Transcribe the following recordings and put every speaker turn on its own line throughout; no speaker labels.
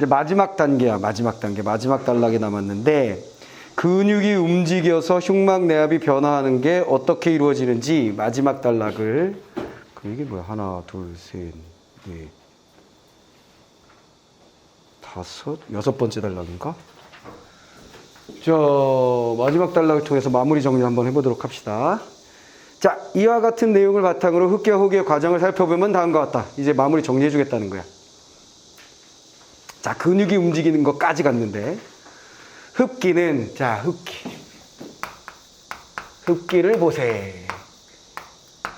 마지막 단계야. 마지막 단계. 마지막 단락이 남았는데 근육이 움직여서 흉막 내압이 변화하는 게 어떻게 이루어지는지 마지막 단락을 이게 뭐야? 하나, 둘, 셋, 넷, 다섯, 여섯 번째 단락인가? 자, 마지막 단락을 통해서 마무리 정리 한번 해보도록 합시다. 자, 이와 같은 내용을 바탕으로 흡기와 호기의 과정을 살펴보면 다음과 같다. 이제 마무리 정리해 주겠다는 거야. 자, 근육이 움직이는 것까지 갔는데 흡기는, 자, 흡기를 보세.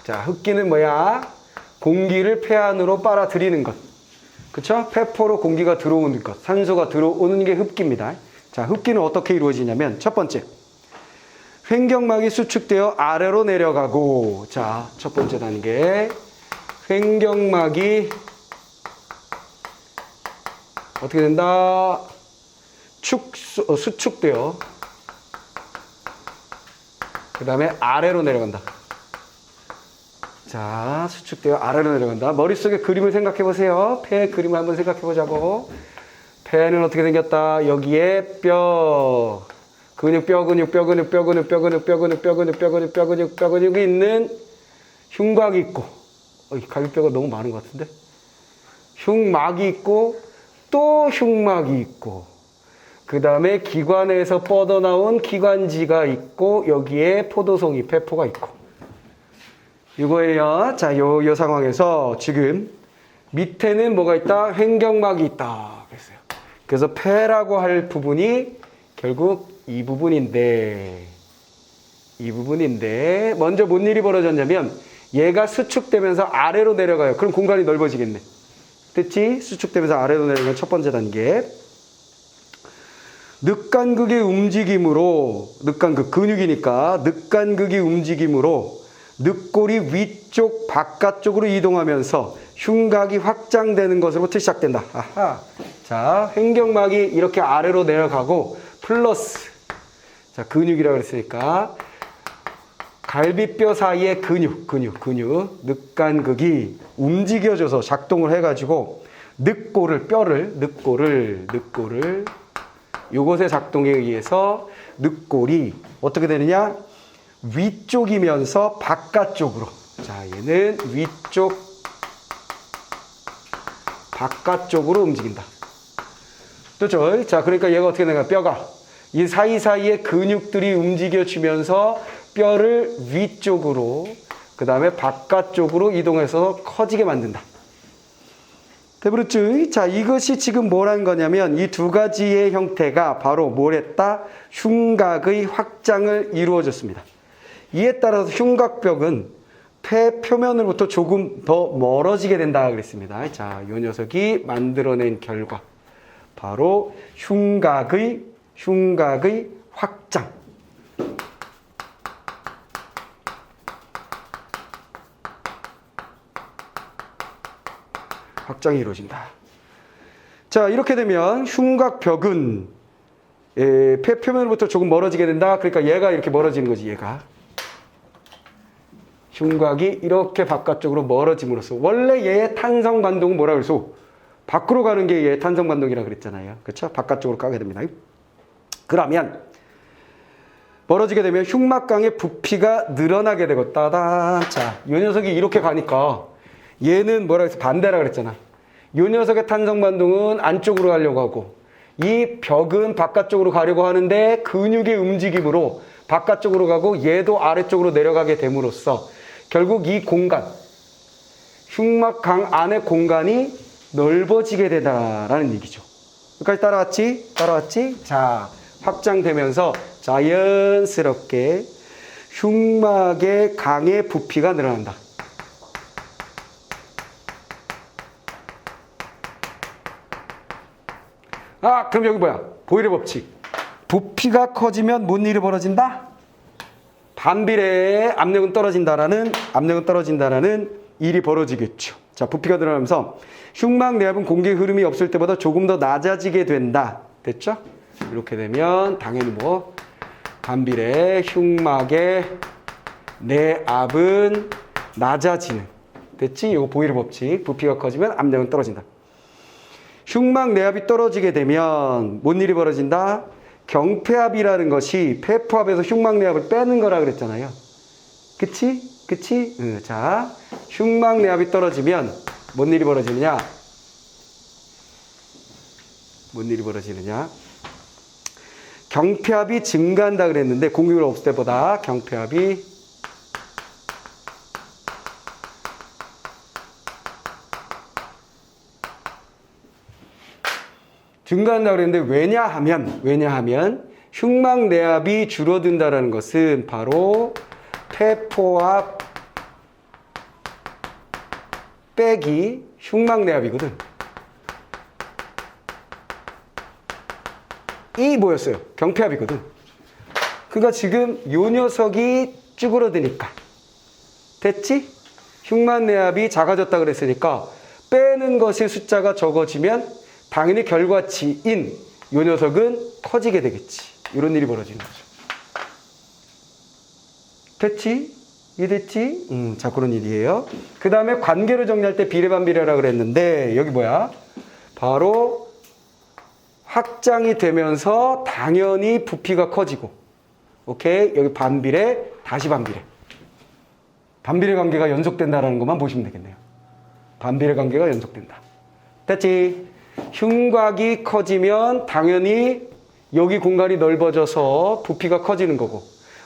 자, 흡기는 뭐야? 공기를 폐 안으로 빨아들이는 것. 그쵸? 폐포로 공기가 들어오는 것. 산소가 들어오는 게 흡기입니다. 자, 흡기는 어떻게 이루어지냐면 첫 번째, 횡격막이 수축되어 아래로 내려가고, 자, 첫 번째 단계, 횡격막이 어떻게 된다? 수축되어 그 다음에 아래로 내려간다. 자, 수축되어 아래로 내려간다. 머릿속에 그림을 생각해 보세요. 폐 그림을 한번 생각해 보자고. 폐는 어떻게 생겼다? 여기에 뼈 근육이 있는 흉곽이 있고, 갈비뼈가 너무 많은 것 같은데? 흉막이 있고, 또 흉막이 있고, 그 다음에 기관에서 뻗어나온 기관지가 있고, 여기에 포도송이, 폐포가 있고. 이거예요. 자, 요 상황에서 지금 밑에는 뭐가 있다? 횡격막이 있다. 그랬어요. 그래서 폐라고 할 부분이 결국 이 부분인데 먼저 뭔 일이 벌어졌냐면 얘가 수축되면서 아래로 내려가요. 그럼 공간이 넓어지겠네. 됐지? 수축되면서 아래로 내려가는 첫 번째 단계. 늑간극의 움직임으로, 늑간극 근육이니까 늑간극의 움직임으로 늑골이 위쪽 바깥쪽으로 이동하면서 흉곽이 확장되는 것으로부터 시작된다. 아하. 자, 횡격막이 이렇게 아래로 내려가고 플러스, 자, 근육이라고 그랬으니까 갈비뼈 사이의 근육, 늑간극이 움직여져서 작동을 해가지고 늑골을 요것의 작동에 의해서 늑골이 어떻게 되느냐? 위쪽이면서 바깥쪽으로. 자, 얘는 위쪽, 바깥쪽으로 움직인다. 그렇죠? 자, 그러니까 얘가 어떻게 되냐? 뼈가 이 사이사이에 근육들이 움직여지면서 뼈를 위쪽으로, 그 다음에 바깥쪽으로 이동해서 커지게 만든다. 되버렸죠? 자, 이것이 지금 뭐라는 거냐면 이 두 가지의 형태가 바로 뭘 했다? 흉곽의 확장을 이루어줬습니다. 이에 따라서 흉곽벽은 폐 표면으로부터 조금 더 멀어지게 된다 그랬습니다. 자, 이 녀석이 만들어낸 결과 바로 흉곽의 확장. 확장이 이루어진다. 자, 이렇게 되면 흉곽벽은 폐 표면으로부터 조금 멀어지게 된다. 그러니까 얘가 이렇게 멀어지는 거지, 얘가. 흉곽이 이렇게 바깥쪽으로 멀어짐으로써 원래 얘의 탄성 반동은 뭐라 그랬어? 밖으로 가는 게 얘의 탄성 반동이라고 그랬잖아요. 그렇죠? 바깥쪽으로 가게 됩니다. 그러면 멀어지게 되면 흉막강의 부피가 늘어나게 되고 따단. 자, 이 녀석이 이렇게 가니까 얘는 뭐라 해서 반대라 그랬잖아. 이 녀석의 탄성 반동은 안쪽으로 가려고 하고 이 벽은 바깥쪽으로 가려고 하는데 근육의 움직임으로 바깥쪽으로 가고 얘도 아래쪽으로 내려가게 됨으로써 결국 이 공간, 흉막강 안의 공간이 넓어지게 되다라는 얘기죠. 여기까지 따라왔지? 자, 확장되면서 자연스럽게 흉막의 강의 부피가 늘어난다. 아, 그럼 여기 뭐야? 보일의 법칙. 부피가 커지면 뭔 일이 벌어진다? 반비례의 압력은 떨어진다라는 일이 벌어지겠죠. 자, 부피가 늘어나면서 흉막 내압은 공기 흐름이 없을 때보다 조금 더 낮아지게 된다. 됐죠? 이렇게 되면 당연히 뭐 반비례 흉막의 내압은 낮아지는. 됐지? 이거 보일의 법칙. 부피가 커지면 압력은 떨어진다. 흉막 내압이 떨어지게 되면 뭔 일이 벌어진다? 경폐압이라는 것이 폐포압에서 흉막 내압을 빼는 거라 그랬잖아요. 그치? 그치? 자, 흉막 내압이 떨어지면 뭔 일이 벌어지느냐? 뭔 일이 벌어지느냐? 경폐압이 증가한다 그랬는데 공기율 없을 때보다 경폐압이 증가한다 그랬는데 왜냐하면 흉막 내압이 줄어든다는 것은 바로 폐포압 빼기 흉막 내압이거든. 이 뭐였어요? 경폐압이거든. 그러니까 지금 요 녀석이 쭈그러드니까 됐지? 흉막 내압이 작아졌다 그랬으니까 빼는 것의 숫자가 적어지면 당연히 결과치인 요 녀석은 커지게 되겠지. 이런 일이 벌어지는 거죠. 됐지? 이해됐지? 자, 그런 일이에요. 그 다음에 관계를 정리할 때 비례반비례라 그랬는데 여기 뭐야? 바로 확장이 되면서 당연히 부피가 커지고, 오케이? 여기 반비례, 다시 반비례. 반비례 관계가 연속된다는 것만 보시면 되겠네요. 반비례 관계가 연속된다. 됐지? 흉곽이 커지면 당연히 여기 공간이 넓어져서 부피가 커지는 거고,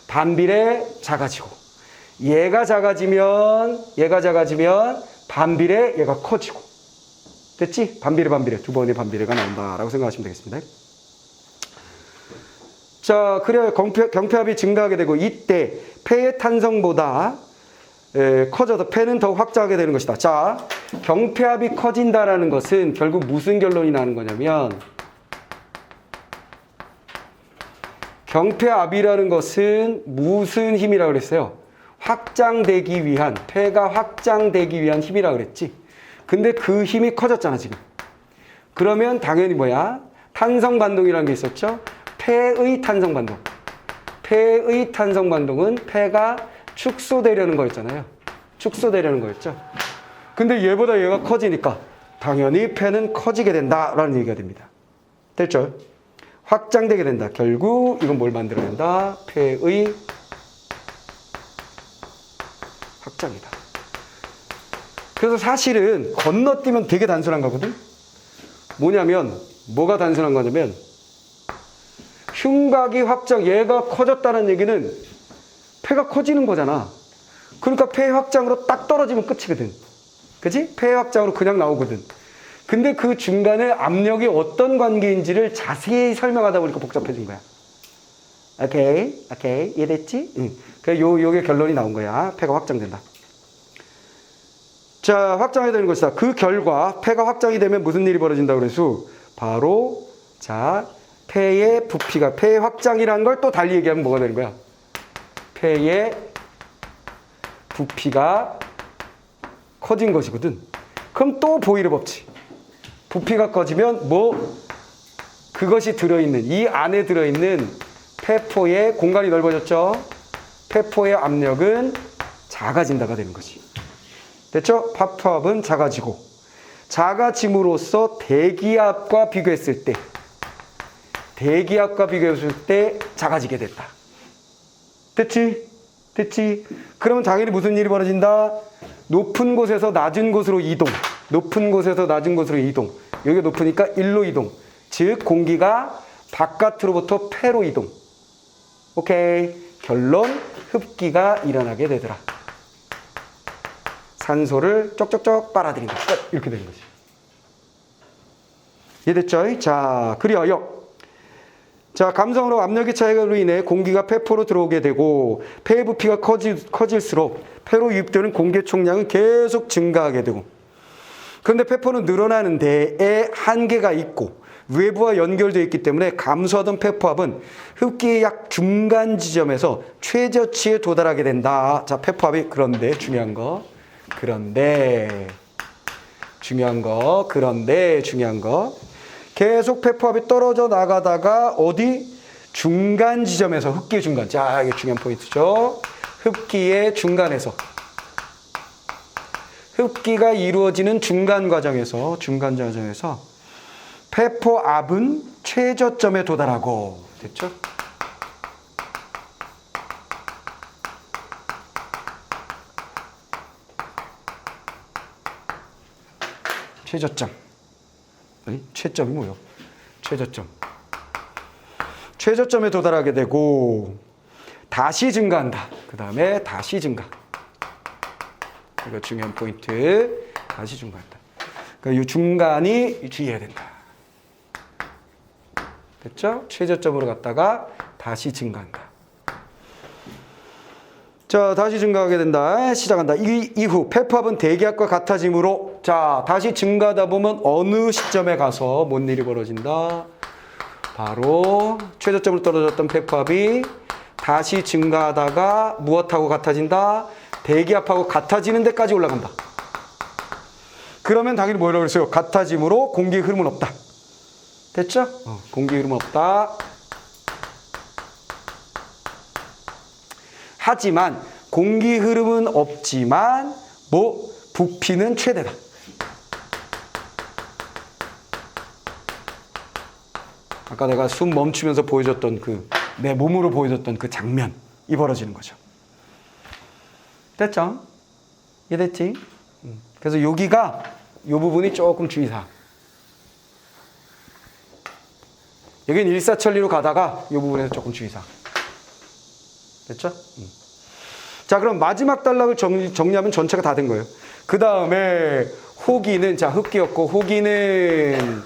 반비례 작아지고, 얘가 작아지면 반비례 얘가 커지고. 됐지? 반비례 두 번의 반비례가 나온다라고 생각하시면 되겠습니다. 자, 그래야 경폐압이 증가하게 되고 이때 폐의 탄성보다 커져서 폐는 더욱 확장하게 되는 것이다. 자, 경폐압이 커진다라는 것은 결국 무슨 결론이 나는 거냐면 경폐압이라는 것은 무슨 힘이라고 그랬어요? 확장되기 위한, 폐가 확장되기 위한 힘이라고 그랬지. 근데 그 힘이 커졌잖아, 지금. 그러면 당연히 뭐야? 탄성반동이라는 게 있었죠? 폐의 탄성반동. 폐의 탄성반동은 폐가 축소되려는 거였잖아요. 축소되려는 거였죠. 근데 얘보다 얘가 커지니까 당연히 폐는 커지게 된다라는 얘기가 됩니다. 됐죠? 확장되게 된다. 결국 이건 뭘 만들어낸다? 폐의 확장이다. 그래서 사실은 건너뛰면 되게 단순한 거거든. 뭐냐면 뭐가 단순한 거냐면 흉곽이 확장, 얘가 커졌다는 얘기는 폐가 커지는 거잖아. 그러니까 폐 확장으로 딱 떨어지면 끝이거든. 그치? 폐 확장으로 그냥 나오거든. 근데 그 중간에 압력이 어떤 관계인지를 자세히 설명하다 보니까 복잡해진 거야. 오케이? 이해됐지? 응. 그래, 요게 결론이 나온 거야. 폐가 확장된다. 자, 확장이 되는 것이다. 그 결과 폐가 확장이 되면 무슨 일이 벌어진다고 그래서 바로 자, 폐의 부피가, 폐의 확장이라는 걸 또 달리 얘기하면 뭐가 되는 거야? 폐의 부피가 커진 것이거든. 그럼 또 보이르 법칙. 부피가 커지면 뭐 그것이 들어있는, 이 안에 들어있는 폐포의 공간이 넓어졌죠. 폐포의 압력은 작아진다가 되는 것이. 됐죠? 폐포압은 작아지고, 작아짐으로써 대기압과 비교했을 때 작아지게 됐다. 됐지? 그러면 당연히 무슨 일이 벌어진다? 높은 곳에서 낮은 곳으로 이동. 여기가 높으니까 일로 이동. 즉 공기가 바깥으로부터 폐로 이동. 오케이. 결론, 흡기가 일어나게 되더라. 산소를 쪽쪽쪽 빨아들인 것. 끝. 이렇게 되는 거지. 이해됐죠? 자, 그리하여 자, 감성으로 압력의 차이로 인해 공기가 폐포로 들어오게 되고 폐의 부피가 커질수록 폐로 유입되는 공기의 총량은 계속 증가하게 되고, 그런데 폐포는 늘어나는 데에 한계가 있고 외부와 연결되어 있기 때문에 감소하던 폐포압은 흡기의 약 중간 지점에서 최저치에 도달하게 된다. 자, 폐포압이 그런데 중요한 거 계속 폐포압이 떨어져 나가다가 어디? 중간 지점에서, 흡기의 중간. 자, 이게 중요한 포인트죠. 흡기의 중간에서. 흡기가 이루어지는 중간 과정에서 페포압은 최저점에 도달하고. 됐죠? 최저점. 아니, 최점이 뭐요? 최저점. 최저점에 도달하게 되고 다시 증가한다. 그 다음에 다시 증가. 이거 중요한 포인트. 다시 증가한다. 그러니까 이 중간이 주의해야 된다. 됐죠? 최저점으로 갔다가 다시 증가한다. 자, 다시 증가하게 된다. 시작한다. 이 이후 페포압은 대기압과 같아지므로 자, 다시 증가하다 보면 어느 시점에 가서 뭔 일이 벌어진다? 바로 최저점으로 떨어졌던 페포압이 다시 증가하다가 무엇하고 같아진다? 대기압하고 같아지는 데까지 올라간다. 그러면 당연히 뭐라고 그랬어요? 같아짐으로 공기 흐름은 없다. 됐죠? 공기 흐름은 없다. 하지만 공기 흐름은 없지만 부피는 최대다. 아까 내가 숨 멈추면서 보여줬던 내 몸으로 보여줬던 그 장면이 벌어지는 거죠. 됐죠? 이해됐지? 그래서 여기가 이 부분이 조금 주의사항. 여긴 일사천리로 가다가 이 부분에서 조금 주의사항. 됐죠? 자, 그럼 마지막 단락을 정리하면 전체가 다 된 거예요. 그 다음에 호기는, 자, 흡기였고, 호기는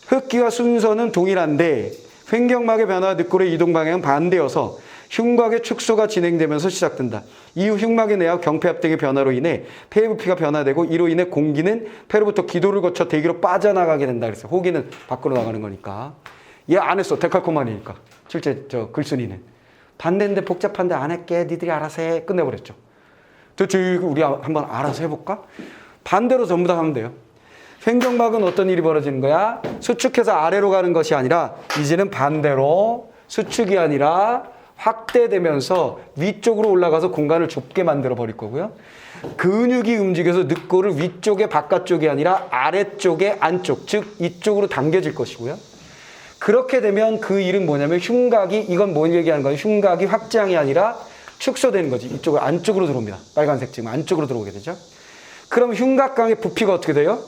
흡기와 순서는 동일한데 횡격막의 변화와 늑골의 이동 방향은 반대여서 흉곽의 축소가 진행되면서 시작된다. 이후 흉막의 내압, 경폐압 등의 변화로 인해 폐의 부피가 변화되고 이로 인해 공기는 폐로부터 기도를 거쳐 대기로 빠져나가게 된다. 그랬어요. 호기는 밖으로 나가는 거니까. 얘 안 했어. 데칼코마니니까. 실제 글쓴이는. 반대인데 복잡한데 안 할게. 니들이 알아서 해. 끝내버렸죠. 도대체 우리 한번 알아서 해볼까? 반대로 전부 다 하면 돼요. 횡격막은 어떤 일이 벌어지는 거야? 수축해서 아래로 가는 것이 아니라 이제는 반대로 수축이 아니라 확대되면서 위쪽으로 올라가서 공간을 좁게 만들어 버릴 거고요. 근육이 움직여서 늑골을 위쪽에 바깥쪽이 아니라 아래쪽에 안쪽, 즉 이쪽으로 당겨질 것이고요. 그렇게 되면 그 일은 뭐냐면 흉곽이, 이건 뭘 얘기하는 거예요? 흉곽이 확장이 아니라 축소되는 거지. 이쪽으로 안쪽으로 들어옵니다. 빨간색 지금 안쪽으로 들어오게 되죠. 그럼 흉곽강의 부피가 어떻게 돼요?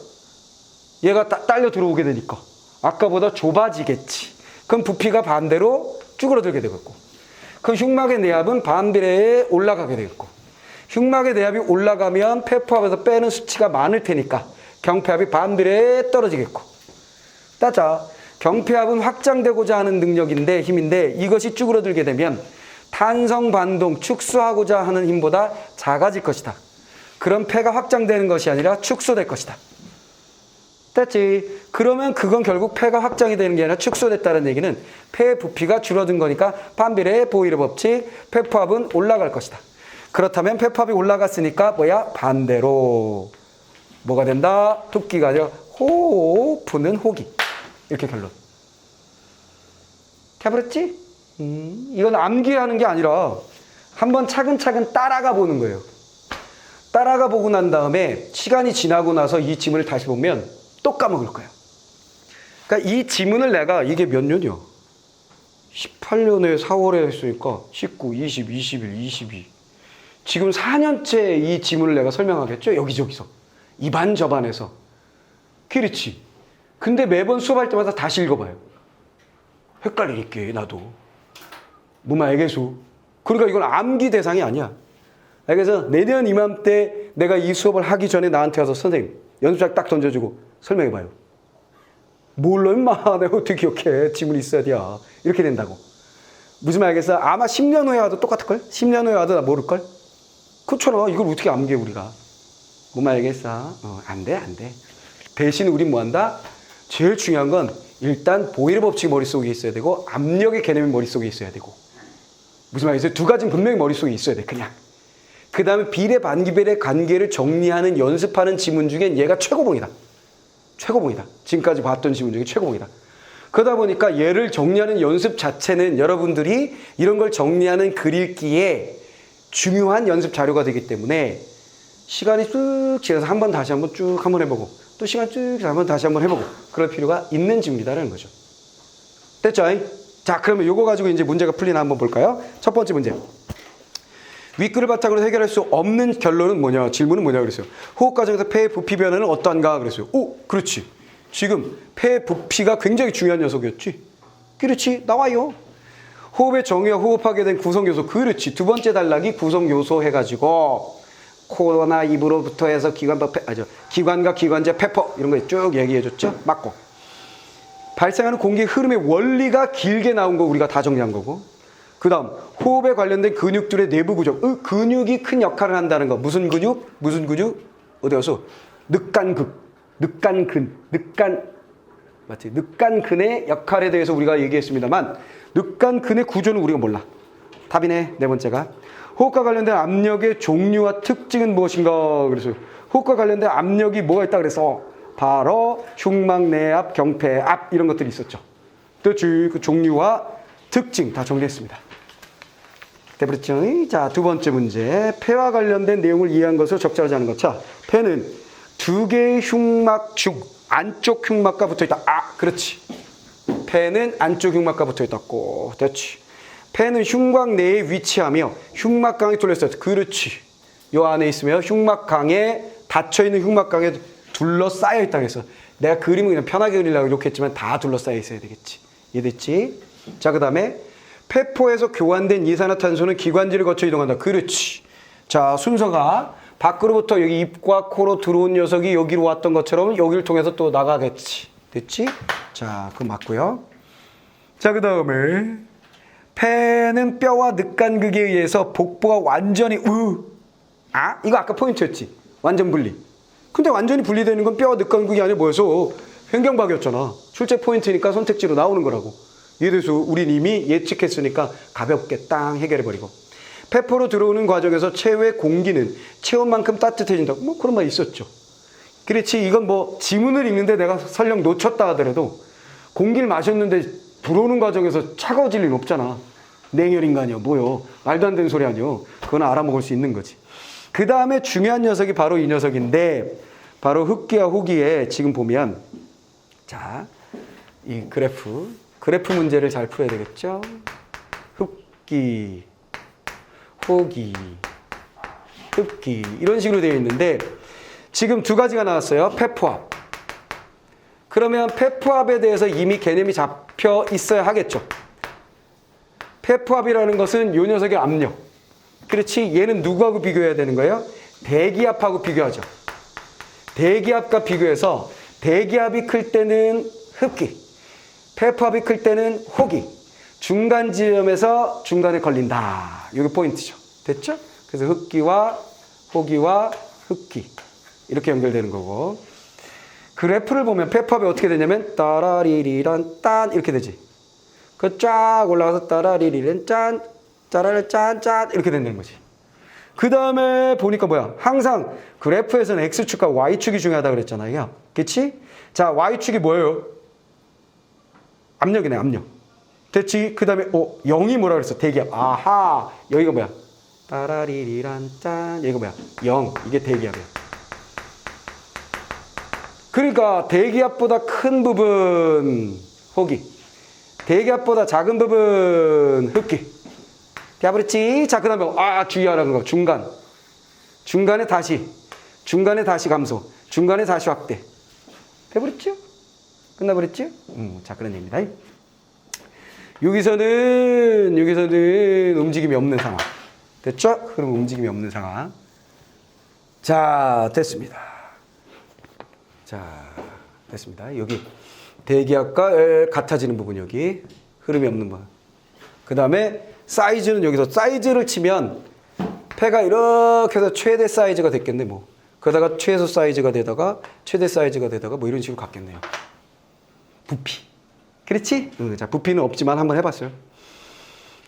얘가 딸려 들어오게 되니까 아까보다 좁아지겠지. 그럼 부피가 반대로 쭈그러들게 되겠고, 그럼 흉막의 내압은 반비례에 올라가게 되겠고, 흉막의 내압이 올라가면 폐포압에서 빼는 수치가 많을 테니까 경폐압이 반비례에 떨어지겠고. 따자, 경폐압은 확장되고자 하는 능력인데, 힘인데, 이것이 쭈그러들게 되면 탄성 반동, 축소하고자 하는 힘보다 작아질 것이다. 그럼 폐가 확장되는 것이 아니라 축소될 것이다. 됐지? 그러면 그건 결국 폐가 확장이 되는 게 아니라 축소됐다는 얘기는 폐의 부피가 줄어든 거니까 반비례의 보일의 법칙, 폐포압은 올라갈 것이다. 그렇다면 폐포압이 올라갔으니까 뭐야? 반대로 뭐가 된다? 톱기가 아니라 호흡은 호기. 이렇게 결론. 해버렸지? 이건 암기하는 게 아니라 한번 차근차근 따라가 보는 거예요. 따라가 보고 난 다음에 시간이 지나고 나서 이 지문을 다시 보면 또 까먹을 거예요. 그러니까 이 지문을 내가 이게 몇 년이요? 18년에 4월에 했으니까 19, 20, 21, 22. 지금 4년째 이 지문을 내가 설명하겠죠? 여기저기서. 이반저반에서. 그렇지. 근데 매번 수업할 때마다 다시 읽어봐요. 헷갈리니까 나도. 무마 애계수. 그러니까 이건 암기 대상이 아니야. 그래서 내년 이맘때 내가 이 수업을 하기 전에 나한테 와서 선생님 연습장 딱 던져주고 설명해봐요. 몰라 임마. 내가 어떻게 기억해. 지문이 있어야 돼. 이렇게 된다고. 무슨 말 알겠어? 아마 10년 후에 와도 똑같을걸? 10년 후에 와도 나 모를걸? 그렇잖아. 이걸 어떻게 암기해 우리가. 뭔 말 알겠어? 안 돼. 대신 우린 뭐한다? 제일 중요한 건 일단 보일의 법칙이 머릿속에 있어야 되고 압력의 개념이 머릿속에 있어야 되고. 무슨 말이겠어요? 두 가지는 분명히 머릿속에 있어야 돼. 그냥. 그 다음에 비례 반비례 관계를 정리하는 연습하는 지문 중엔 얘가 최고봉이다. 최고봉이다. 지금까지 봤던 지문 중에 최고봉이다. 그러다 보니까 얘를 정리하는 연습 자체는 여러분들이 이런 걸 정리하는 글읽기에 중요한 연습 자료가 되기 때문에 시간이 쭉 지나서 다시 한번 쭉 한번 해보고 또 시간 쭉 한번 다시 한번 해보고 그럴 필요가 있는 질문이다라는 거죠. 됐죠? 자, 그러면 요거 가지고 이제 문제가 풀리나 한번 볼까요? 첫 번째 문제. 윗글을 바탕으로 해결할 수 없는 결론은 뭐냐? 질문은 뭐냐 그랬어요. 호흡 과정에서 폐의 부피 변화는 어떠한가 그랬어요. 오, 그렇지. 지금 폐의 부피가 굉장히 중요한 녀석이었지. 그렇지, 나와요. 호흡의 정의와 호흡하게 된 구성요소. 그렇지. 두 번째 단락이 구성요소 해가지고 코나 입으로부터 해서 기관과 기관제, 페퍼 이런 거 쭉 얘기해줬죠. 맞고. 발생하는 공기의 흐름의 원리가 길게 나온 거 우리가 다 정리한 거고. 그 다음 호흡에 관련된 근육들의 내부 구조. 근육이 큰 역할을 한다는 거. 무슨 근육? 무슨 근육? 어디 가서? 늑간근의 역할에 대해서 우리가 얘기했습니다만 늑간근의 구조는 우리가 몰라. 답이네. 네 번째가 호흡과 관련된 압력의 종류와 특징은 무엇인가 그래서 호흡과 관련된 압력이 뭐가 있다 그래서 바로 흉막내압, 경폐압 이런 것들이 있었죠. 또 그 종류와 특징 다 정리했습니다. 돼버렸죠? 자, 두 번째 문제. 폐와 관련된 내용을 이해한 것을 적절하지 않은 것. 자, 폐는 두 개의 흉막 중 안쪽 흉막과 붙어있다. 그렇지. 폐는 안쪽 흉막과 붙어있다고. 그렇지. 폐는 흉곽 내에 위치하며 흉막강에 둘러싸여 있다. 그렇지. 요 안에 있으면 흉막강에 닫혀있는 흉막강에 둘러싸여 있다 그래서 내가 그림을 그냥 편하게 그리려고 이렇게 했지만 다 둘러싸여 있어야 되겠지. 이해됐지? 자, 그 다음에 폐포에서 교환된 이산화탄소는 기관지를 거쳐 이동한다. 그렇지. 자, 순서가 밖으로부터 여기 입과 코로 들어온 녀석이 여기로 왔던 것처럼 여기를 통해서 또 나가겠지. 됐지? 자, 그거 맞고요. 자, 그 다음에 폐는 뼈와 늑간극에 의해서 복부가 완전히 이거 아까 포인트였지. 완전 분리. 근데 완전히 분리되는 건 뼈와 늑간극이 아니라 뭐여서 횡격막이었잖아. 출제 포인트니까 선택지로 나오는 거라고. 이래서 우린 이미 예측했으니까 가볍게 땅 해결해버리고. 폐포로 들어오는 과정에서 체외 공기는 체온만큼 따뜻해진다. 뭐 그런 말 있었죠. 그렇지. 이건 뭐 지문을 읽는데 내가 설령 놓쳤다 하더라도 공기를 마셨는데 들어오는 과정에서 차가워질 일은 없잖아. 냉혈인간이요. 뭐요. 말도 안 되는 소리 아니요. 그건 알아먹을 수 있는 거지. 그 다음에 중요한 녀석이 바로 이 녀석인데 바로 흡기와 호기에 지금 보면 자, 이 그래프 문제를 잘 풀어야 되겠죠. 흡기, 호기, 흡기 이런 식으로 되어 있는데 지금 두 가지가 나왔어요. 폐포압. 그러면 폐포압에 대해서 이미 개념이 잡혀 있어야 하겠죠. 폐포압이라는 것은 이 녀석의 압력. 그렇지. 얘는 누구하고 비교해야 되는 거예요? 대기압하고 비교하죠. 대기압과 비교해서 대기압이 클 때는 흡기, 폐포압이 클 때는 호기. 중간 지점에서 중간에 걸린다. 이게 포인트죠. 됐죠? 그래서 흡기와 호기와 흡기 이렇게 연결되는 거고. 그래프를 보면 폐포압이 어떻게 되냐면 따라리리란 딴 이렇게 되지. 그 쫙 올라가서 따라리리란 짠 짜라를 짠짠 이렇게 된다는 거지. 그 다음에 보니까 뭐야? 항상 그래프에서는 X축과 Y축이 중요하다 그랬잖아요. 그치? 자, Y축이 뭐예요? 압력이네, 압력. 됐지? 그 다음에 0이 뭐라 그랬어? 대기압. 아하, 여기가 뭐야? 따라리리란 짠. 여기가 뭐야? 0. 이게 대기압이야. 그러니까 대기압보다 큰 부분 호기, 대기압보다 작은 부분 흡기. 돼버렸지? 자, 그 다음에 주의하라는 거. 중간에 다시 감소, 중간에 다시 확대. 돼버렸죠? 끝나버렸죠? 자, 그런 얘기입니다. 여기서는 움직임이 없는 상황. 됐죠? 그럼 움직임이 없는 상황. 자, 됐습니다. 여기 대기압과 같아지는 부분, 여기 흐름이 없는 부분. 그 다음에 사이즈는 여기서 사이즈를 치면 폐가 이렇게 해서 최대 사이즈가 됐겠네. 뭐 그러다가 최소 사이즈가 되다가 최대 사이즈가 되다가 뭐 이런 식으로 갔겠네요. 부피. 그렇지? 자, 부피는 없지만 한번 해봤어요.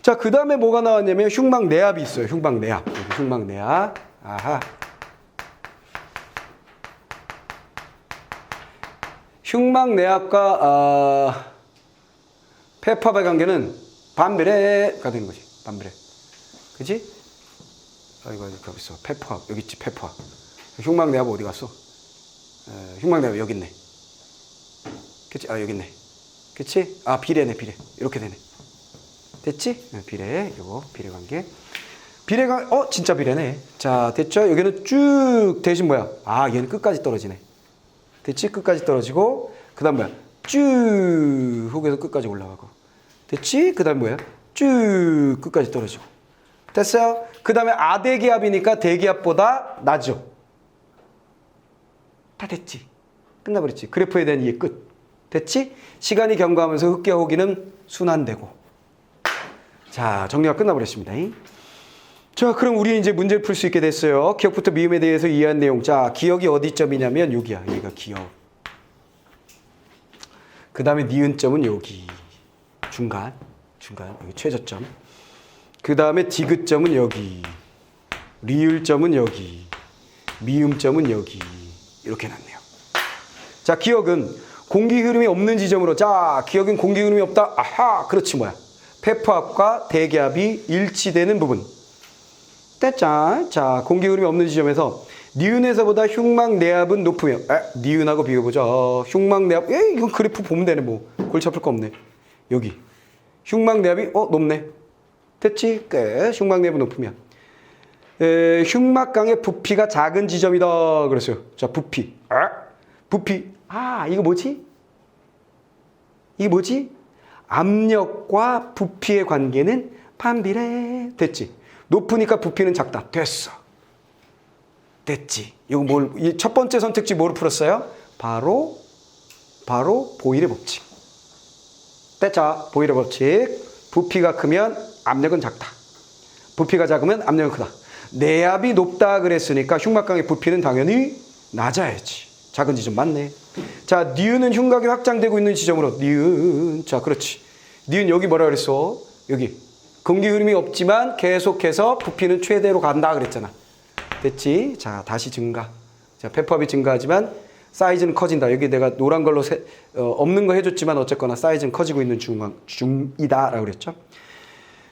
자, 그 다음에 뭐가 나왔냐면 흉막내압이 있어요. 흉막내압. 흉막내압. 아하. 흉막내압과 폐포압의 관계는 반비례가 되는 거지. 반비례. 그치? 이거 여기 있어. 폐포압. 여기 있지, 폐포압. 흉막내압 어디 갔어? 흉막내압이 여기 있네. 그치? 아, 여기 있네. 그치? 아, 비례네, 비례. 이렇게 되네. 됐지? 비례, 요거, 비례 관계. 비례가, 진짜 비례네. 자, 됐죠? 여기는 쭉, 대신 뭐야? 아, 얘는 끝까지 떨어지네. 됐지? 끝까지 떨어지고, 그 다음 뭐야? 쭉, 후에서 끝까지 올라가고. 됐지? 그 다음 뭐야? 쭉, 끝까지 떨어지고. 됐어요? 그 다음에 아대기압이니까 대기압보다 낮죠? 다 됐지? 끝나버렸지? 그래프에 대한 이해 끝. 됐지? 시간이 경과하면서 흡기와 호기는 순환되고. 자, 정리가 끝나버렸습니다. 자, 그럼 우리 이제 문제를 풀 수 있게 됐어요. 기억부터 미음에 대해서 이해한 내용. 자, 기억이 어디점이냐면 여기야. 여기가 기억. 그 다음에 니은점은 여기. 중간. 여기 최저점. 그 다음에 디귿점은 여기. 리을점은 여기. 미음점은 여기. 이렇게 놨네요. 자, 기억은 공기 흐름이 없는 지점으로. 자, 기억은 공기 흐름이 없다. 아하, 그렇지 뭐야. 폐포압과 대기압이 일치되는 부분. 됐죠? 자, 공기 흐름이 없는 지점에서 니은에서보다 흉막내압은 높으며, 니은하고 비교해보자. 흉막내압, 이건 그래프 보면 되네 뭐. 골치 아플 거 없네. 여기 흉막내압이 높네. 됐지? 끝. 흉막내압이 높으면 흉막강의 부피가 작은 지점이다 그랬어요. 자, 부피. 부피. 이거 뭐지? 이게 뭐지? 압력과 부피의 관계는 반비례. 됐지? 높으니까 부피는 작다. 됐어. 됐지? 이거 첫 번째 선택지 뭐로 풀었어요? 바로 보일의 법칙. 됐죠? 보일의 법칙. 부피가 크면 압력은 작다. 부피가 작으면 압력은 크다. 내압이 높다 그랬으니까 흉막강의 부피는 당연히 낮아야지. 작은 지점 맞네. 자, 니은은 흉곽이 확장되고 있는 지점으로. 니은. 자, 그렇지. 니은 여기 뭐라 그랬어? 여기. 공기 흐름이 없지만 계속해서 부피는 최대로 간다 그랬잖아. 됐지? 자, 다시 증가. 자, 폐포압이 증가하지만 사이즈는 커진다. 여기 내가 노란 걸로 없는 거 해줬지만 어쨌거나 사이즈는 커지고 있는 중이다 라고 그랬죠.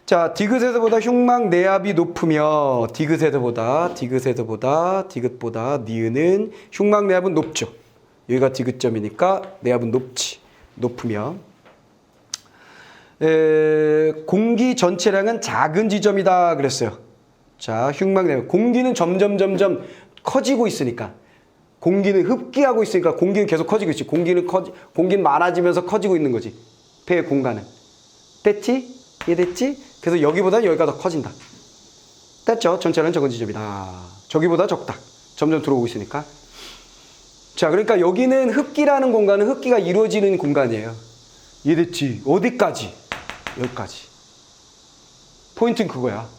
자, 디귿에서보다 흉막 내압이 높으며 디귿보다 니은은 흉막 내압은 높죠. 여기가 디귿점이니까 내압은 높지. 높으며 공기 전체량은 작은 지점이다 그랬어요. 자, 흉막 내압. 공기는 점점 커지고 있으니까. 공기는 흡기하고 있으니까 공기는 계속 커지고 있지. 공기는 많아지면서 커지고 있는 거지. 폐의 공간은. 됐지? 이해됐지? 그래서 여기보다 여기가 더 커진다. 됐죠? 전체는 적은 지점이다. 저기보다 적다. 점점 들어오고 있으니까. 자, 그러니까 여기는 흡기라는 공간은 흡기가 이루어지는 공간이에요. 이해됐지? 어디까지? 여기까지. 포인트는 그거야.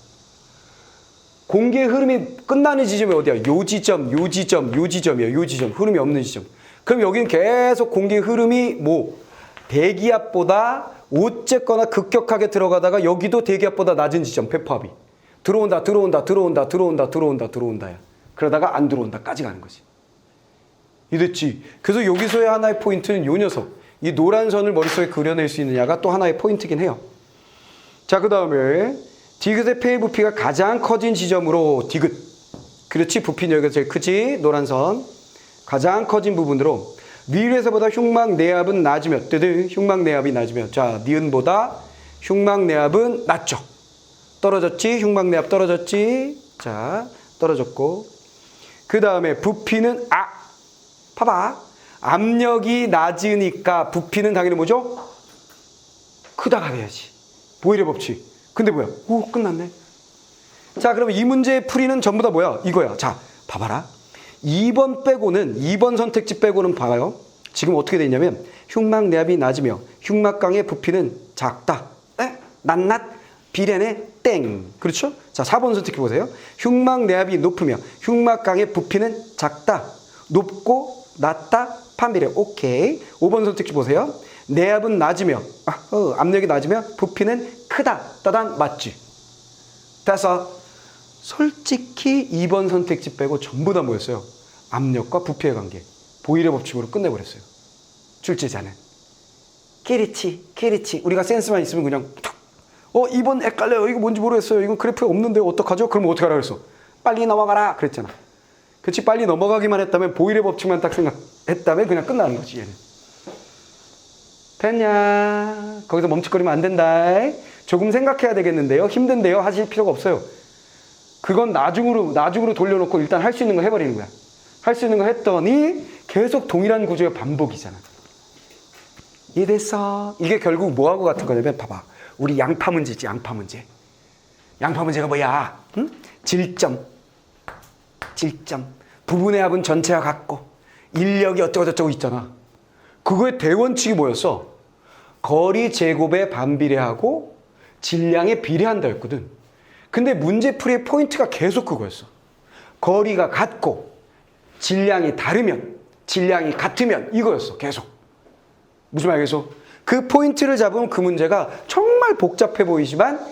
공기의 흐름이 끝나는 지점이 어디야? 요 지점이야. 요 지점. 흐름이 없는 지점. 그럼 여기는 계속 공기의 흐름이 대기압보다 어쨌거나 급격하게 들어가다가 여기도 대기압보다 낮은 지점, 폐포압이. 들어온다야. 그러다가 안 들어온다까지 가는 거지. 이랬지. 그래서 여기서의 하나의 포인트는 요 녀석. 이 노란 선을 머릿속에 그려낼 수 있느냐가 또 하나의 포인트긴 해요. 자, 그 다음에 디귿의 폐의 부피가 가장 커진 지점으로 디귿. 그렇지. 부피는 여기가 제일 크지. 노란 선. 가장 커진 부분으로 니은에서보다 흉막 내압은 낮으며 흉막 내압이 낮으며 자, 니은보다 흉막 내압은 낮죠. 떨어졌지. 흉막 내압 떨어졌지. 자, 떨어졌고 그 다음에 부피는 봐봐. 압력이 낮으니까 부피는 당연히 뭐죠? 크다 가야지. 보일의 법칙. 근데 뭐야? 끝났네. 자, 그러면 이 문제의 풀이는 전부 다 뭐야? 이거야. 자, 봐봐라. 2번 선택지 빼고는 봐요. 지금 어떻게 돼 있냐면 흉막 내압이 낮으며 흉막강의 부피는 작다. 낱 비례네 땡. 그렇죠? 자, 4번 선택해 보세요. 흉막 내압이 높으며 흉막강의 부피는 작다. 높고 낮다. 판비례. 오케이. 5번 선택지 보세요. 내압은 낮으며 압력이 낮으며 부피는 크다. 따단 맞지? 됐어. 솔직히 2번 선택지 빼고 전부 다 뭐였어요? 압력과 부피의 관계. 보일의 법칙으로 끝내버렸어요. 출제자는. 키리치. 우리가 센스만 있으면 그냥 2번 헷갈려요. 이거 뭔지 모르겠어요. 이건 그래프에 없는데 어떡하죠? 그럼 어떻게 하라 그랬어? 빨리 넘어가라 그랬잖아. 그치? 빨리 넘어가기만 했다면 보일의 법칙만 딱 생각했다면 그냥 끝나는 거지 얘는. 됐냐? 거기서 멈칫거리면 안 된다. 조금 생각해야 되겠는데요. 힘든데요. 하실 필요가 없어요. 그건 나중으로 돌려놓고 일단 할 수 있는 거 해버리는 거야. 할 수 있는 거 했더니 계속 동일한 구조의 반복이잖아. 이해됐어? 이게 결국 뭐하고 같은 거냐면 봐봐. 우리 양파 문제지. 양파 문제. 양파 문제가 뭐야? 응? 질점. 부분의 합은 전체와 같고 인력이 어쩌고저쩌고 있잖아. 그거의 대원칙이 뭐였어? 거리 제곱에 반비례하고 질량에 비례한다 였거든. 근데 문제풀이의 포인트가 계속 그거였어. 거리가 같고 질량이 다르면, 질량이 같으면 이거였어. 계속. 무슨 말이겠어? 그 포인트를 잡으면 그 문제가 정말 복잡해 보이지만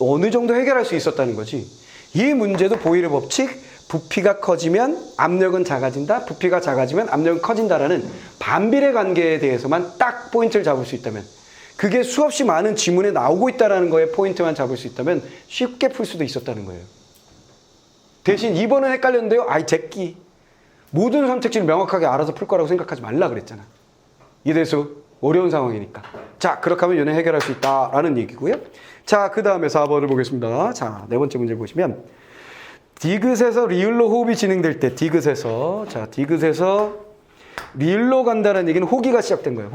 어느 정도 해결할 수 있었다는 거지. 이 문제도 보일의 법칙, 부피가 커지면 압력은 작아진다, 부피가 작아지면 압력은 커진다라는 반비례 관계에 대해서만 딱 포인트를 잡을 수 있다면, 그게 수없이 많은 지문에 나오고 있다는 거에 포인트만 잡을 수 있다면 쉽게 풀 수도 있었다는 거예요. 대신 2번은 헷갈렸는데요. 아이 제끼. 모든 선택지를 명확하게 알아서 풀 거라고 생각하지 말라 그랬잖아. 이래서 어려운 상황이니까. 자, 그렇게 하면 얘는 해결할 수 있다라는 얘기고요. 자, 그 다음에 4번을 보겠습니다. 자, 네 번째 문제 보시면 디귿에서 리을로 호흡이 진행될 때 디귿에서 리을로 간다는 얘기는 호기가 시작된 거예요.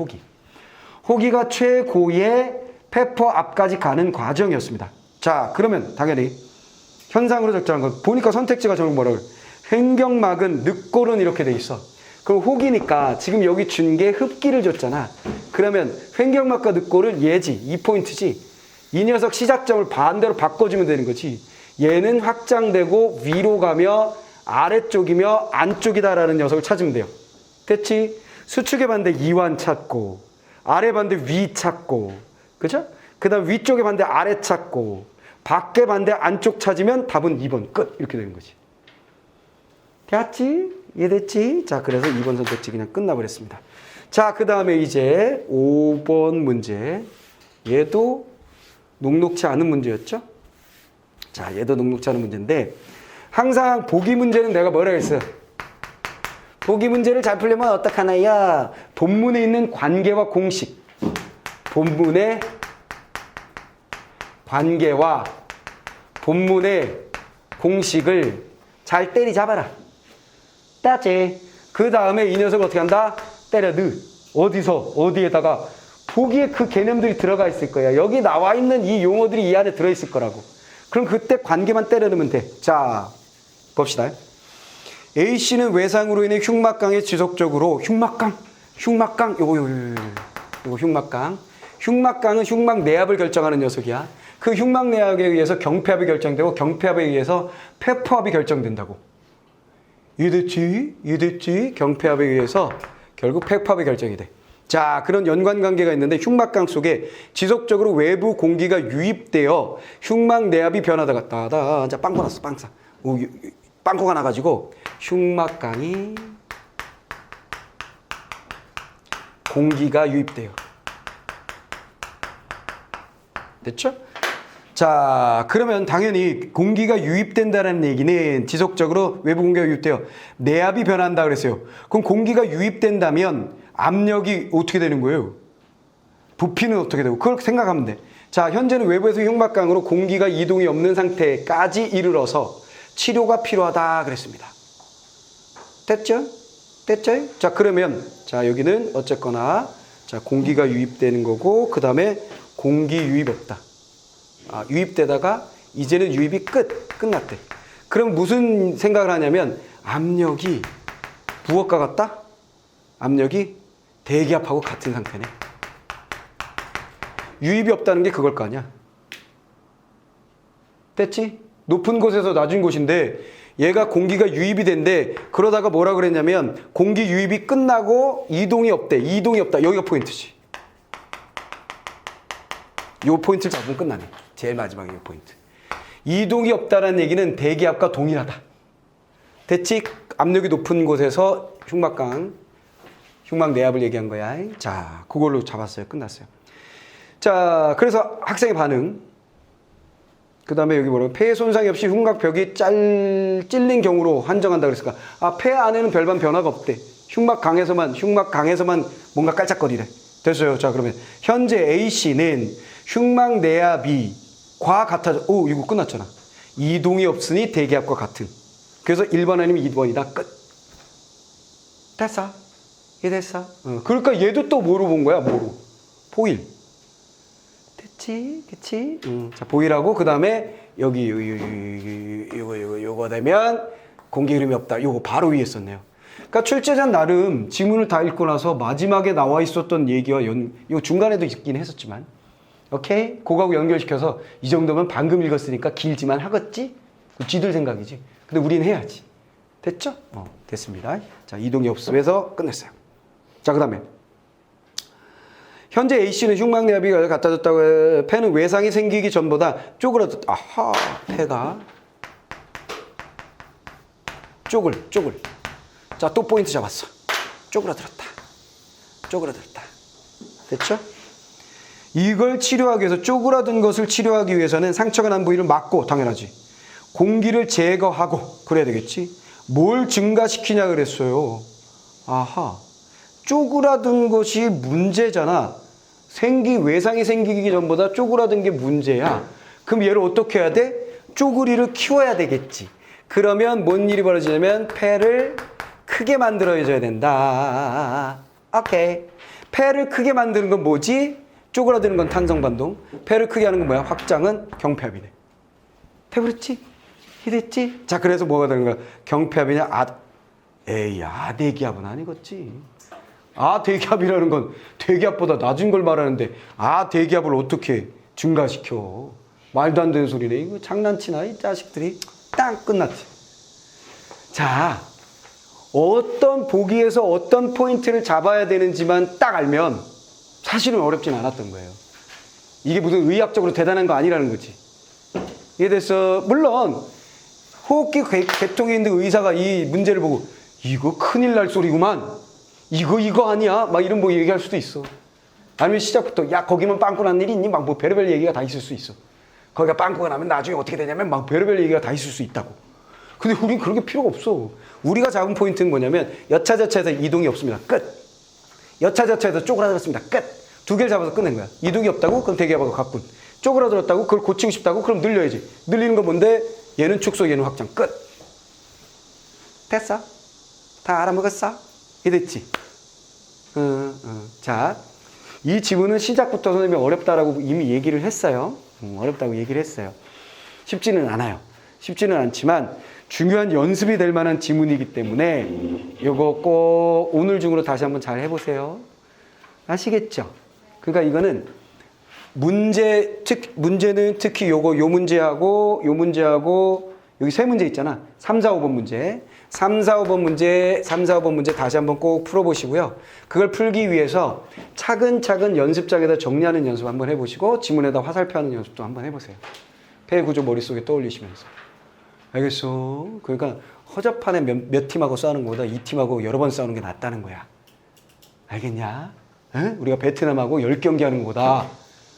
호기가 최고의 페퍼 앞까지 가는 과정이었습니다. 자, 그러면 당연히 현상으로 적절한 건 보니까 선택지가 저는 뭐라고 그래요? 횡격막은 늑골은 이렇게 돼 있어. 그럼 호기니까 지금 여기 준 게 흡기를 줬잖아. 그러면 횡격막과 늑골은 얘지. 2포인트지. 이 녀석 시작점을 반대로 바꿔주면 되는 거지. 얘는 확장되고 위로 가며 아래쪽이며 안쪽이다라는 녀석을 찾으면 돼요. 됐지? 수축의 반대 이완 찾고 아래 반대 위 찾고, 그죠? 그 다음 위쪽의 반대 아래 찾고 밖의 반대 안쪽 찾으면 답은 2번 끝. 이렇게 되는 거지. 됐지? 이해됐지? 자, 그래서 2번 선택지 그냥 끝나버렸습니다. 자, 그 다음에 이제 5번 문제. 얘도 녹록치 않은 문제였죠? 자, 얘도 녹록치 않은 문제인데 항상 보기 문제는 내가 뭐라 했어요? 보기 문제를 잘 풀려면 어떡하나요? 본문에 있는 관계와 공식. 본문의 관계와 본문의 공식을 잘 때리잡아라. 따지. 그 다음에 이 녀석을 어떻게 한다? 때려 넣어. 어디서? 어디에다가? 보기에 그 개념들이 들어가 있을 거야. 여기 나와 있는 이 용어들이 이 안에 들어있을 거라고. 그럼 그때 관계만 때려 넣으면 돼. 자, 봅시다. A씨는 외상으로 인해 흉막강에 지속적으로 흉막강 요거 흉막강. 흉막강은 흉막 내압을 결정하는 녀석이야. 그 흉막 내압에 의해서 경폐압이 결정되고 경폐압에 의해서 폐포압이 결정된다고. 이해됐지? 경폐압에 의해서 결국 폐포압이 결정이 돼. 자, 그런 연관관계가 있는데 흉막강 속에 지속적으로 외부 공기가 유입되어 흉막 내압이 변하다가 따다. 자, 빵꾸 났어. 빵꾸가 나가지고 흉막강이 공기가 유입돼요. 됐죠? 자, 그러면 당연히 공기가 유입된다는 얘기는 지속적으로 외부 공기가 유입돼요. 내압이 변한다 그랬어요. 그럼 공기가 유입된다면 압력이 어떻게 되는 거예요? 부피는 어떻게 되고? 그렇게 생각하면 돼. 자, 현재는 외부에서 흉막강으로 공기가 이동이 없는 상태까지 이르러서 치료가 필요하다 그랬습니다. 됐죠? 자, 그러면 자, 여기는 어쨌거나 자, 공기가 유입되는 거고 그 다음에 공기 유입 없다. 유입되다가 이제는 유입이 끝났대. 그럼 무슨 생각을 하냐면 압력이 무엇과 같다? 압력이 대기압하고 같은 상태네. 유입이 없다는 게 그걸 거 아니야. 됐지? 높은 곳에서 낮은 곳인데 얘가 공기가 유입이 된대. 그러다가 뭐라 그랬냐면 공기 유입이 끝나고 이동이 없대. 이동이 없다. 여기가 포인트지. 요 포인트를 잡으면 끝나네. 제일 마지막에 요 포인트. 이동이 없다는 얘기는 대기압과 동일하다. 됐지? 압력이 높은 곳에서 흉막 내압을 얘기한 거야. 자, 그걸로 잡았어요. 끝났어요. 자, 그래서 학생의 반응. 그 다음에 여기 뭐라고? 폐에 손상이 없이 흉곽벽이 찔린 경우로 한정한다 그랬을까? 아, 폐 안에는 별반 변화가 없대. 흉막 강에서만 뭔가 깔짝거리래. 됐어요. 자, 그러면 현재 A씨는 흉막 내압이 과 같아져. 오, 이거 끝났잖아. 이동이 없으니 대기압과 같은. 그래서 1번 아니면 2번이다. 끝. 됐어. 이해 됐어? 그러니까 얘도 또 뭐로 본 거야? 뭐로? 보일. 됐지? 그치? 자, 보일하고 그 다음에 여기 요거 되면 공기 흐름이 없다. 요거 바로 위에 썼네요. 그러니까 출제자는 나름 지문을 다 읽고 나서 마지막에 나와 있었던 얘기와 요 중간에도 있긴 했었지만, 오케이? 그거하고 연결시켜서 이 정도면 방금 읽었으니까 길지만 하겠지? 지들 생각이지. 근데 우리는 해야지. 됐죠? 됐습니다. 자, 이동이 없음에서 끝냈어요. 자, 그 다음에 현재 A씨는 흉막내압이 같아졌다고 해. 폐는 외상이 생기기 전보다 쪼그라졌다. 아하, 폐가 쪼글. 자, 또 포인트 잡았어. 쪼그라들었다. 됐죠? 이걸 치료하기 위해서, 쪼그라든 것을 치료하기 위해서는 상처가 난 부위를 막고, 당연하지. 공기를 제거하고 그래야 되겠지. 뭘 증가시키냐 그랬어요. 아하, 쪼그라든 것이 문제잖아. 외상이 생기기 전보다 쪼그라든 게 문제야. 그럼 얘를 어떻게 해야 돼? 쪼그리를 키워야 되겠지. 그러면 뭔 일이 벌어지냐면 폐를 크게 만들어줘야 된다. 오케이. 폐를 크게 만드는 건 뭐지? 쪼그라드는 건 탄성반동. 폐를 크게 하는 건 뭐야? 확장은 경폐압이네. 돼버렸지? 이해됐지? 자, 그래서 뭐가 되는 거야? 경폐압이냐? 아대기압은 아니겠지. 아대기압이라는 건 대기압보다 낮은 걸 말하는데 아대기압을 어떻게 증가시켜? 말도 안 되는 소리네. 이거 장난치나 이 자식들이. 딱 끝났지. 자, 어떤 보기에서 어떤 포인트를 잡아야 되는지만 딱 알면 사실은 어렵진 않았던 거예요. 이게 무슨 의학적으로 대단한 거 아니라는 거지. 이해됐어? 물론 호흡기 개통에 있는 의사가 이 문제를 보고 이거 큰일 날 소리구만. 이거 아니야? 막 이런 뭐 얘기할 수도 있어. 아니면 시작부터 야 거기만 빵꾸 난 일이 있니? 막 뭐 별의별 얘기가 다 있을 수 있어. 거기가 빵꾸가 나면 나중에 어떻게 되냐면 막 별의별 얘기가 다 있을 수 있다고. 근데 우린 그런 게 필요가 없어. 우리가 잡은 포인트는 뭐냐면 여차저차해서 이동이 없습니다. 끝. 여차저차해서 쪼그라들었습니다. 끝. 두 개를 잡아서 끝낸 거야. 이동이 없다고? 그럼 대기압하고 가뿐. 쪼그라들었다고? 그걸 고치고 싶다고? 그럼 늘려야지. 늘리는 건 뭔데? 얘는 축소, 얘는 확장. 끝. 됐어? 다 알아먹었어? 이랬지? 자, 이 지문은 시작부터 선생님이 어렵다라고 이미 얘기를 했어요. 어렵다고 얘기를 했어요. 쉽지는 않아요. 쉽지는 않지만 중요한 연습이 될 만한 지문이기 때문에 이거 꼭 오늘 중으로 다시 한번 잘 해보세요. 아시겠죠? 그러니까 이거는 문제는 특히 요 문제하고 여기 세 문제 있잖아. 3, 4, 5번 문제. 3, 4, 5번 문제 다시 한번 꼭 풀어보시고요. 그걸 풀기 위해서 차근차근 연습장에다 정리하는 연습 한번 해보시고 지문에다 화살표하는 연습도 한번 해보세요. 폐 구조 머릿속에 떠올리시면서. 알겠어? 그러니까 허접한에 몇 팀하고 싸우는 것보다 이 팀하고 여러 번 싸우는 게 낫다는 거야. 알겠냐? 에? 우리가 베트남하고 10경기 하는 것보다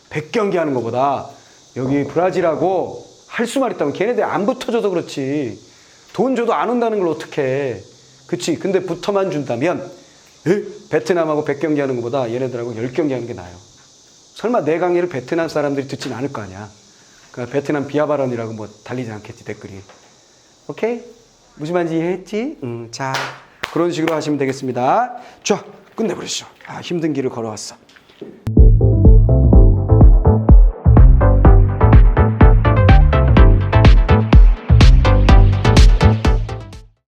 100경기 하는 것보다 여기 브라질하고 할 수만 있다면 걔네들 안 붙어줘서 그렇지. 돈 줘도 안 온다는 걸 어떡해. 그치? 근데 붙어만 준다면 베트남하고 100경기 하는 것보다 얘네들하고 10경기 하는 게 나아요. 설마 내 강의를 베트남 사람들이 듣진 않을 거 아니야. 그러니까 베트남 비하발언이라고 뭐 달리지 않겠지 댓글이. 오케이? 무슨 말인지 이해했지? 자, 그런 식으로 하시면 되겠습니다. 자, 끝내버리시죠. 힘든 길을 걸어왔어.